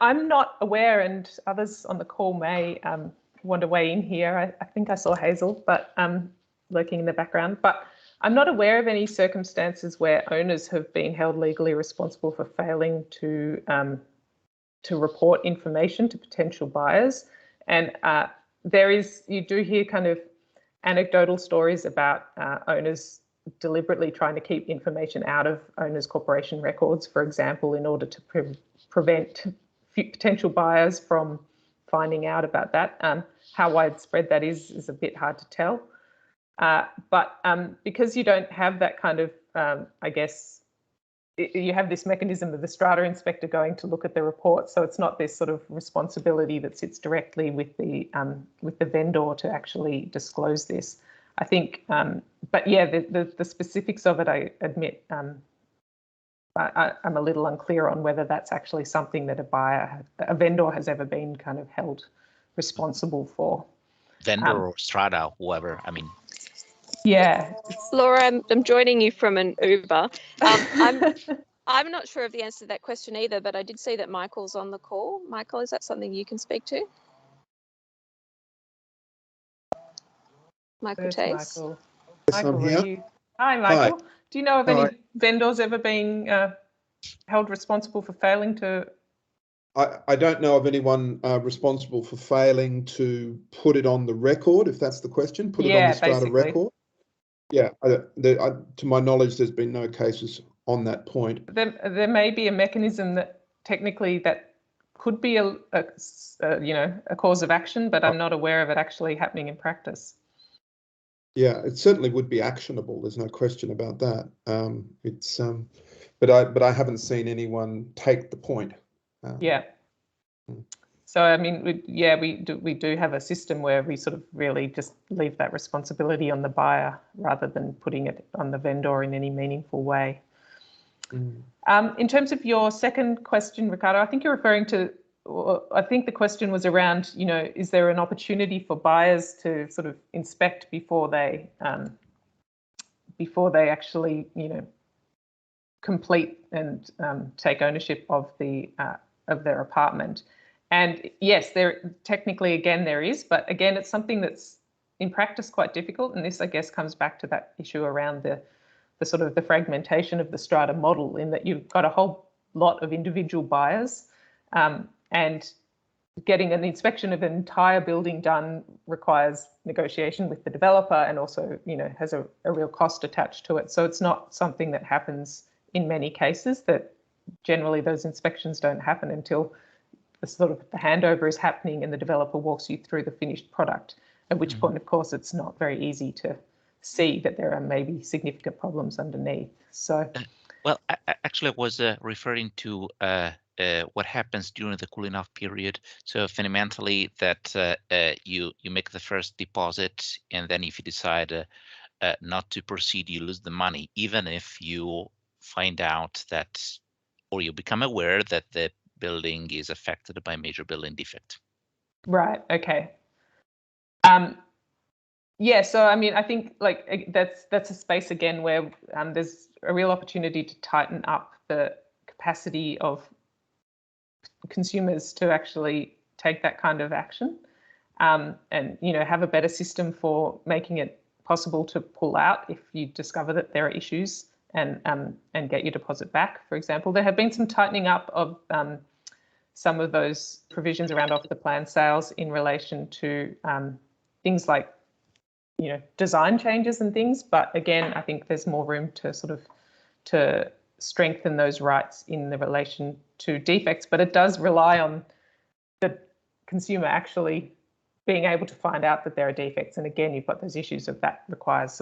I'm not aware, and others on the call may want to weigh in here. I think I saw Hazel, but lurking in the background. But I'm not aware of any circumstances where owners have been held legally responsible for failing to report information to potential buyers. And you do hear kind of anecdotal stories about owners deliberately trying to keep information out of owners' corporation records, for example, in order to prevent potential buyers from finding out about that. How widespread that is a bit hard to tell. But because you don't have that kind of, I guess, you have this mechanism of the Strata inspector going to look at the report, so it's not this sort of responsibility that sits directly with the vendor to actually disclose this. I think, but yeah, the specifics of it, I admit, I'm a little unclear on whether that's actually something that a vendor has ever been kind of held responsible for. Vendor or Strata, whoever. I mean. Yeah. Laura, I'm joining you from an Uber. I'm not sure of the answer to that question either, but I did see that Michael's on the call. Michael, is that something you can speak to? Michael Tace. Michael. Yes, I'm here. Hi, Michael. Hi. Do you know of any vendors ever being held responsible for failing to? I don't know of anyone responsible for failing to put it on the record, if that's the question. Put it on the Strata record. Yeah, to my knowledge, there's been no cases on that point. There may be a mechanism that technically that could be a cause of action, but I'm not aware of it actually happening in practice. Yeah, it certainly would be actionable. There's no question about that. But I haven't seen anyone take the point. Yeah. So I mean, we do have a system where we sort of really just leave that responsibility on the buyer rather than putting it on the vendor in any meaningful way. In terms of your second question, Ricardo, I think you're referring to. I think the question was around, is there an opportunity for buyers to sort of inspect before they actually, complete and take ownership of their apartment. And yes, technically, again, there is, but again, it's something that's in practice quite difficult. And this, I guess, comes back to that issue around the sort of the fragmentation of the Strata model, in that you've got a whole lot of individual buyers, and getting an inspection of an entire building done requires negotiation with the developer, and also, has a real cost attached to it. So it's not something that happens in many cases. That generally those inspections don't happen until the handover is happening and the developer walks you through the finished product, at which point, of course, it's not very easy to see that there are maybe significant problems underneath. So, well, actually, I was referring to what happens during the cooling off period. So fundamentally, that you make the first deposit, and then if you decide not to proceed, you lose the money, even if you find out that, or you become aware that the building is affected by a major building defect. Right. Okay. Yeah. So I mean, I think that's a space again where there's a real opportunity to tighten up the capacity of consumers to actually take that kind of action, and have a better system for making it possible to pull out if you discover that there are issues, and get your deposit back. For example, there have been some tightening up of some of those provisions around off the plan sales in relation to things like design changes and things. But again, I think there's more room to strengthen those rights in the relation to defects. But it does rely on the consumer actually being able to find out that there are defects. And again, you've got those issues of that requires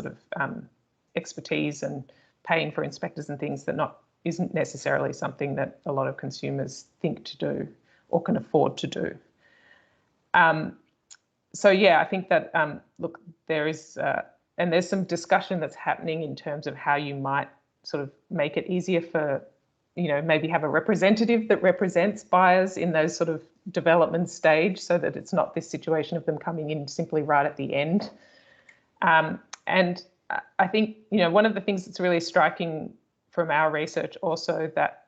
expertise and paying for inspectors and things that isn't necessarily something that a lot of consumers think to do or can afford to do. So yeah, I think that look, there is and there's some discussion that's happening in terms of how you might sort of make it easier for, maybe have a representative that represents buyers in those sort of development stage, so that it's not this situation of them coming in simply right at the end. And I think, one of the things that's really striking from our research also that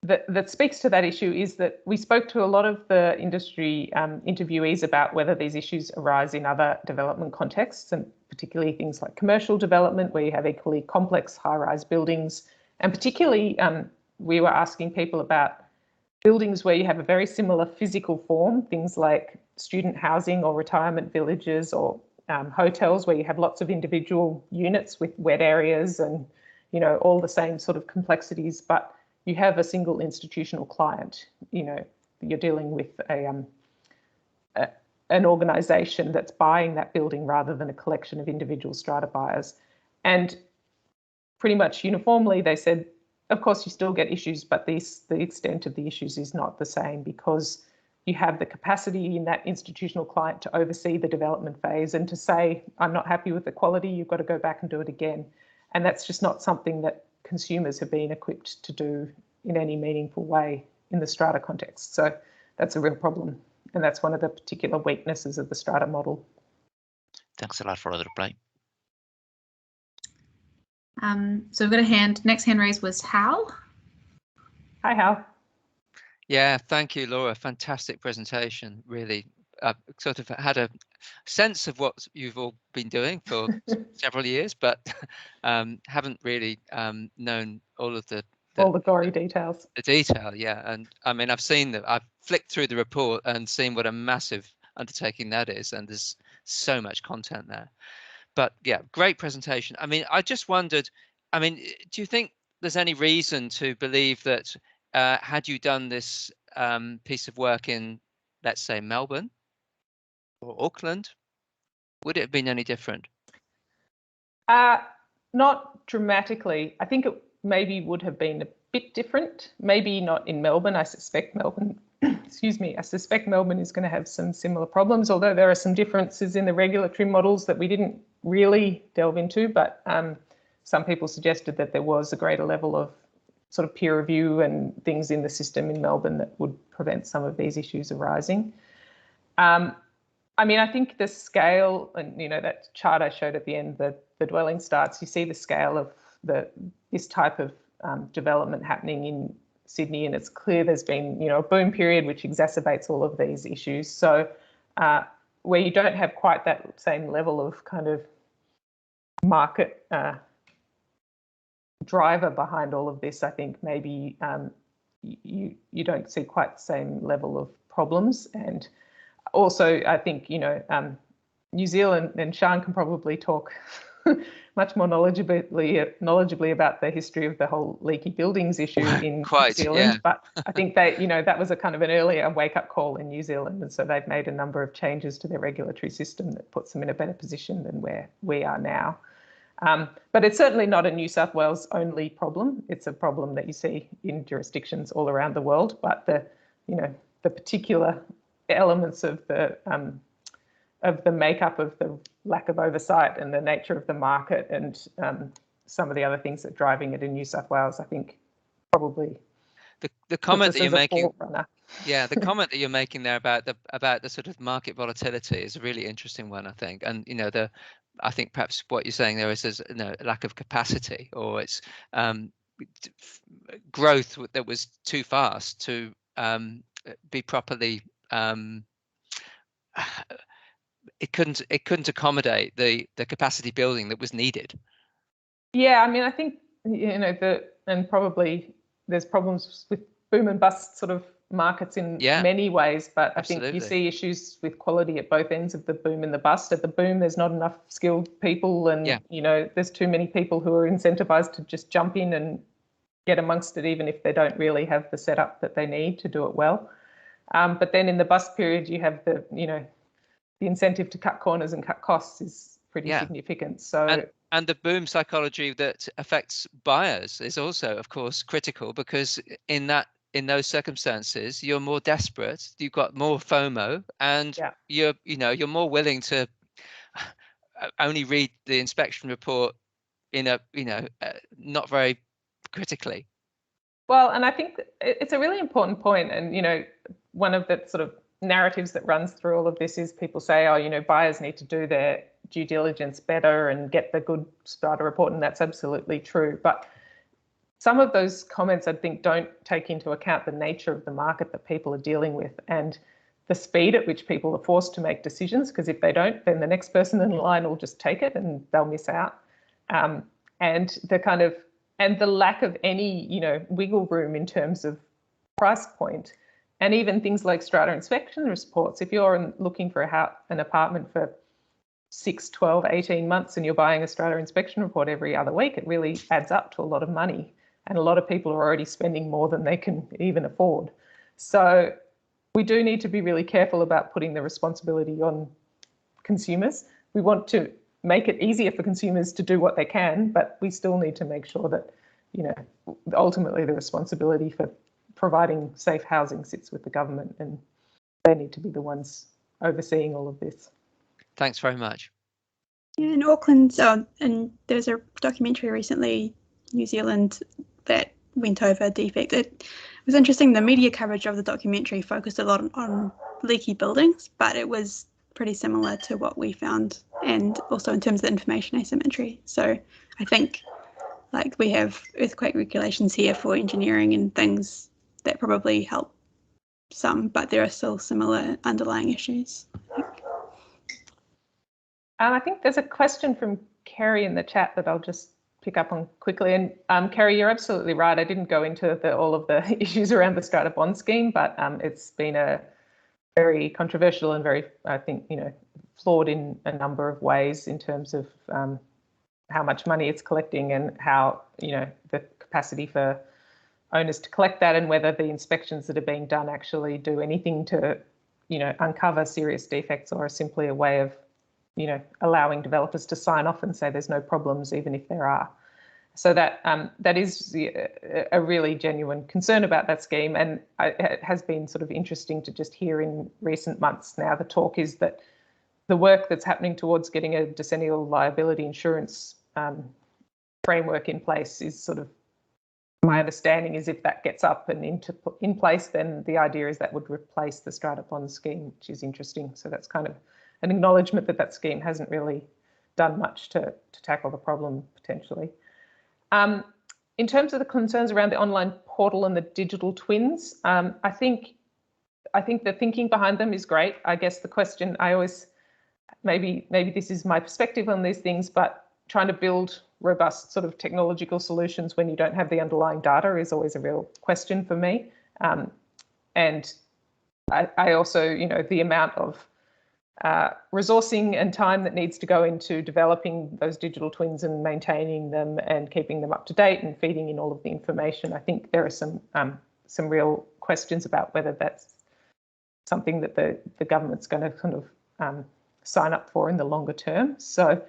that speaks to that issue is that we spoke to a lot of the industry interviewees about whether these issues arise in other development contexts, and particularly things like commercial development, where you have equally complex high-rise buildings. And particularly, we were asking people about buildings where you have a very similar physical form, things like student housing or retirement villages, or hotels where you have lots of individual units with wet areas and, all the same sort of complexities, but you have a single institutional client. you're dealing with an organisation that's buying that building rather than a collection of individual strata buyers. And pretty much uniformly, they said, of course, you still get issues, but the extent of the issues is not the same, because you have the capacity in that institutional client to oversee the development phase and to say, I'm not happy with the quality, you've got to go back and do it again. And that's just not something that consumers have been equipped to do in any meaningful way in the strata context. So that's a real problem. And that's one of the particular weaknesses of the strata model. Thanks a lot for the reply. So we've got next hand raised was Hal. Hi, Hal. Yeah, thank you, Laura. Fantastic presentation. Really, sort of had a sense of what you've all been doing for several years, but haven't really known all of all the gory details. The detail, yeah. And I mean, I've flicked through the report and seen what a massive undertaking that is, and there's so much content there. But yeah, great presentation. I mean, I just wondered, I mean, do you think there's any reason to believe that had you done this piece of work in, let's say, Melbourne or Auckland, would it have been any different? Not dramatically. I think it maybe would have been a bit different. Maybe not in Melbourne. I suspect Melbourne, excuse me, I suspect Melbourne is going to have some similar problems, although there are some differences in the regulatory models that we didn't really delve into, but some people suggested that there was a greater level of sort of peer review and things in the system in Melbourne that would prevent some of these issues arising. I mean, I think the scale, and you know, that chart I showed at the end, the dwelling starts, you see the scale of this type of development happening in Sydney, and it's clear there's been, you know, a boom period which exacerbates all of these issues. So where you don't have quite that same level of kind of market driver behind all of this, I think maybe you don't see quite the same level of problems. And also, I think, you know, New Zealand, and Sian can probably talk much more knowledgeably about the history of the whole leaky buildings issue in New Zealand. Yeah. But I think they, you know, that was a kind of an earlier wake-up call in New Zealand, and so they've made a number of changes to their regulatory system that puts them in a better position than where we are now. But it's certainly not a New South Wales only problem. It's a problem that you see in jurisdictions all around the world. But the, you know, the particular elements of the makeup of the lack of oversight and the nature of the market and some of the other things that are driving it in New South Wales, I think probably the comment that you're making. Yeah, the the comment that you're making there about the sort of market volatility is a really interesting one, I think. And you know, I think perhaps what you're saying there is there's, you know, lack of capacity, or it's growth that was too fast to be properly. It couldn't accommodate the capacity building that was needed. Yeah, I mean, I think, you know, and probably there's problems with boom and bust sort of markets in many ways, but I think you see issues with quality at both ends of the boom and the bust. At the boom, there's not enough skilled people, and you know, there's too many people who are incentivized to just jump in and get amongst it, even if they don't really have the setup that they need to do it well. But then in the bust period, you have the, you know, the incentive to cut corners and cut costs is pretty significant. So and the boom psychology that affects buyers is also, of course, critical, because in those circumstances, you're more desperate, you've got more FOMO, and you're more willing to only read the inspection report in a, you know, not very critically. Well, and I think it's a really important point, and you know, one of the sort of narratives that runs through all of this is people say, oh, you know, buyers need to do their due diligence better and get the good strata report, and that's absolutely true. But some of those comments, I think, don't take into account the nature of the market that people are dealing with and the speed at which people are forced to make decisions, because if they don't, then the next person in line will just take it and they'll miss out. And the lack of any, you know, wiggle room in terms of price point. And even things like strata inspection reports, if you're looking for an apartment for 6, 12, 18 months and you're buying a strata inspection report every other week, it really adds up to a lot of money. And a lot of people are already spending more than they can even afford. So we do need to be really careful about putting the responsibility on consumers. We want to make it easier for consumers to do what they can, but we still need to make sure that, you know, ultimately the responsibility for providing safe housing sits with the government, and they need to be the ones overseeing all of this. Thanks very much. Yeah, in Auckland, and there's a documentary recently, New Zealand, that went over Defect. It was interesting. The media coverage of the documentary focused a lot on leaky buildings, but it was pretty similar to what we found, and also in terms of the information asymmetry. So I think, like, we have earthquake regulations here for engineering and things that probably help some, but there are still similar underlying issues. I think there's a question from Kerry in the chat that I'll just pick up on quickly. And Kerry, you're absolutely right. I didn't go into all of the issues around the Strata bond scheme, but it's been a very controversial and very, I think, you know, flawed in a number of ways in terms of how much money it's collecting and how, you know, the capacity for owners to collect that, and whether the inspections that are being done actually do anything to, you know, uncover serious defects, or are simply a way of, you know, allowing developers to sign off and say there's no problems even if there are. So that that is a really genuine concern about that scheme, and it has been sort of interesting to just hear in recent months now the talk is that the work that's happening towards getting a decennial liability insurance framework in place is sort of, my understanding is, if that gets up and in place, then the idea is that would replace the Strata bond scheme, which is interesting. So that's kind of an acknowledgement that that scheme hasn't really done much to tackle the problem potentially. In terms of the concerns around the online portal and the digital twins, I think the thinking behind them is great. I guess the question I always, maybe this is my perspective on these things, but trying to build robust sort of technological solutions when you don't have the underlying data is always a real question for me. And I also, you know, the amount of resourcing and time that needs to go into developing those digital twins and maintaining them and keeping them up to date and feeding in all of the information. I think there are some real questions about whether that's something that the government's going to kind of sign up for in the longer term. So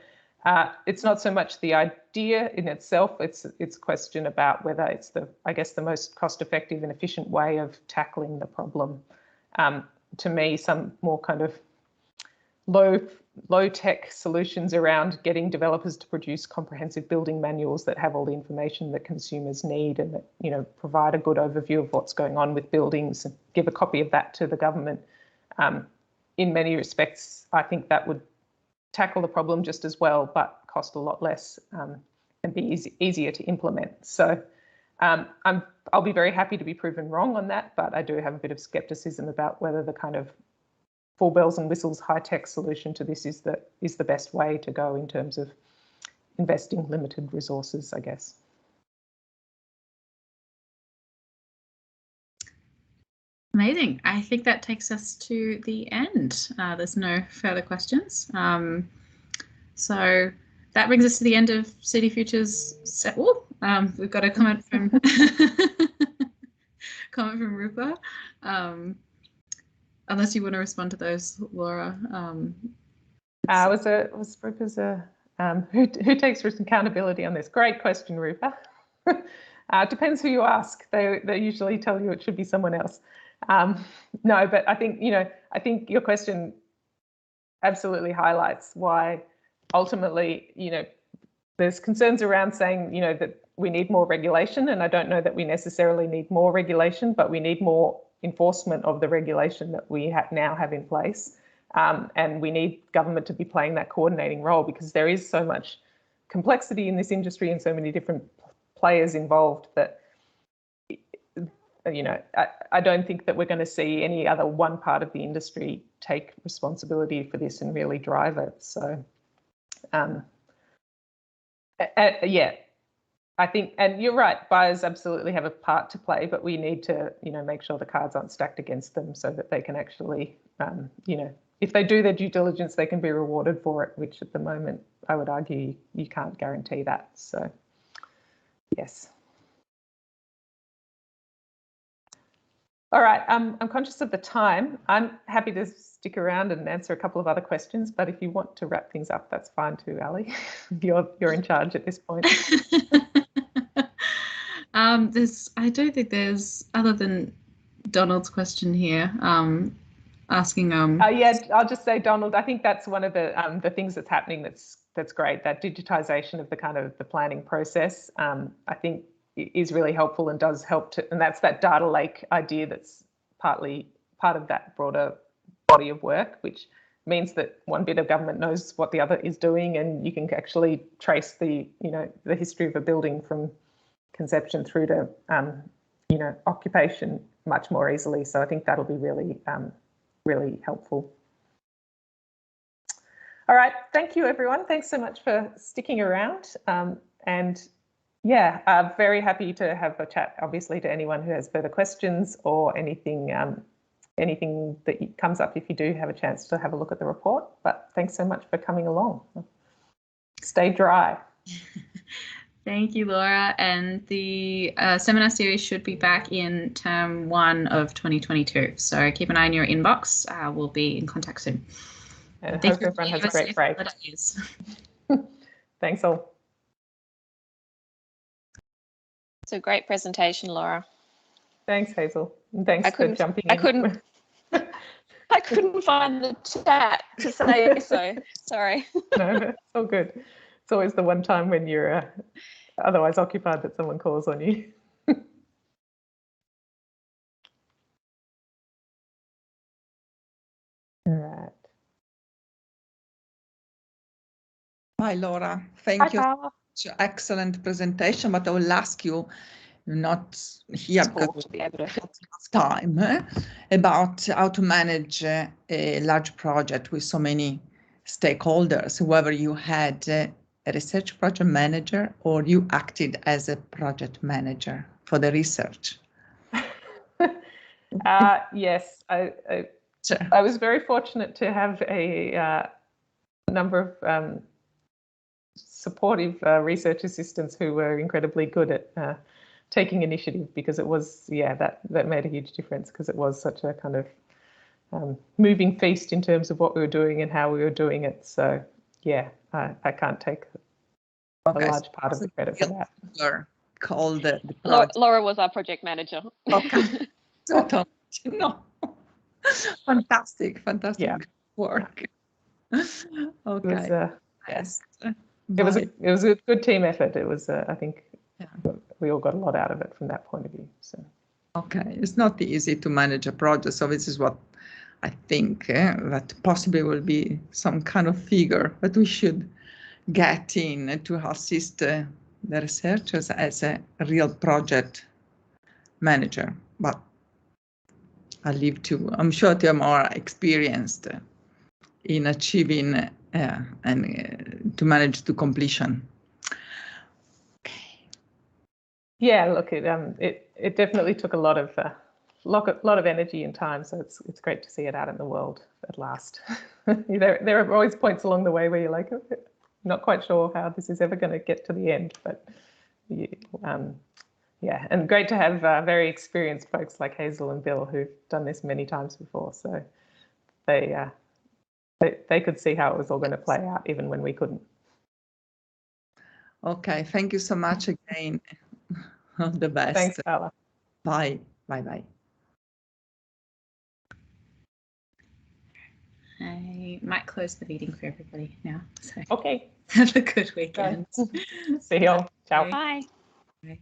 it's not so much the idea in itself, it's a question about whether it's I guess the most cost-effective and efficient way of tackling the problem. To me, some more kind of low-tech solutions around getting developers to produce comprehensive building manuals that have all the information that consumers need, and that, you know, provide a good overview of what's going on with buildings and give a copy of that to the government. In many respects, I think that would tackle the problem just as well, but cost a lot less and be easier to implement. So I'll be very happy to be proven wrong on that, but I do have a bit of skepticism about whether the kind of full bells and whistles high-tech solution to this is the best way to go in terms of investing limited resources, I guess. Amazing. I think that takes us to the end. There's no further questions. So that brings us to the end of City Futures. We've got a comment from Rupa. Unless you want to respond to those, Laura. Was Rupa's who takes accountability on this? Great question, Rupa. Depends who you ask. They usually tell you it should be someone else. No, but I think, you know, I think your question absolutely highlights why ultimately, you know, there's concerns around saying, you know, that we need more regulation, and I don't know that we necessarily need more regulation, but we need more enforcement of the regulation that we now have in place. And we need government to be playing that coordinating role, because there is so much complexity in this industry and so many different players involved that, you know, I don't think that we're going to see any other one part of the industry take responsibility for this and really drive it. So, yeah, I think, and you're right, buyers absolutely have a part to play, but we need to, you know, make sure the cards aren't stacked against them so that they can actually, you know, if they do their due diligence, they can be rewarded for it, which at the moment, I would argue you can't guarantee that. So, yes. All right, I'm conscious of the time. I'm happy to stick around and answer a couple of other questions, but if you want to wrap things up, that's fine too, Ali. You're in charge at this point. I don't think there's, other than Donald's question here, asking. Yeah, I'll just say, Donald, I think that's one of the things that's happening that's great. That digitization of the planning process, I think, is really helpful and does help to, and that's that data lake idea that's partly part of that broader body of work, which means that one bit of government knows what the other is doing, and you can actually trace the history of a building from conception through to occupation much more easily. So I think that'll be really really helpful. All right, thank you everyone. Thanks so much for sticking around, and yeah, very happy to have a chat, obviously, to anyone who has further questions or anything that comes up if you do have a chance to have a look at the report. But thanks so much for coming along. Stay dry. Thank you, Laura. And the seminar series should be back in term 1 of 2022. So keep an eye on your inbox. We'll be in contact soon. And I hope everyone has a great break. Thanks all. It's a great presentation, Laura. Thanks, Hazel. And thanks for jumping in. I couldn't find the chat to say so. Sorry. No, it's all good. It's always the one time when you're otherwise occupied that someone calls on you. All right. Hi, Laura. Thank you. Excellent presentation, but I will ask you, not here because we have enough time, about how to manage a large project with so many stakeholders, whether you had a research project manager or you acted as a project manager for the research. Yes, I was very fortunate to have a number of supportive research assistants who were incredibly good at taking initiative, because it was, that made a huge difference, because it was such a kind of moving feast in terms of what we were doing and how we were doing it. So yeah, I can't take a large part of the credit for that. Called the Laura was our project manager. Okay. No. Fantastic work. Okay. Yes. It was a good team effort. It was, I think, we all got a lot out of it from that point of view. So. Okay, it's not easy to manage a project, so this is what I think that possibly will be some kind of figure that we should get in to assist the researchers as a real project manager. But I'm sure they're more experienced in achieving and to manage to completion. Yeah, look, it definitely took a lot of energy and time. So it's great to see it out in the world at last. There are always points along the way where you're like, okay, not quite sure how this is ever going to get to the end, but yeah, and great to have very experienced folks like Hazel and Bill who've done this many times before. So they could see how it was all going to play out even when we couldn't. Okay, thank you so much again. All the best. Thanks, Carla. Bye. Bye. I might close the meeting for everybody now. So okay. have a good weekend. See you all. Ciao. Bye. Bye.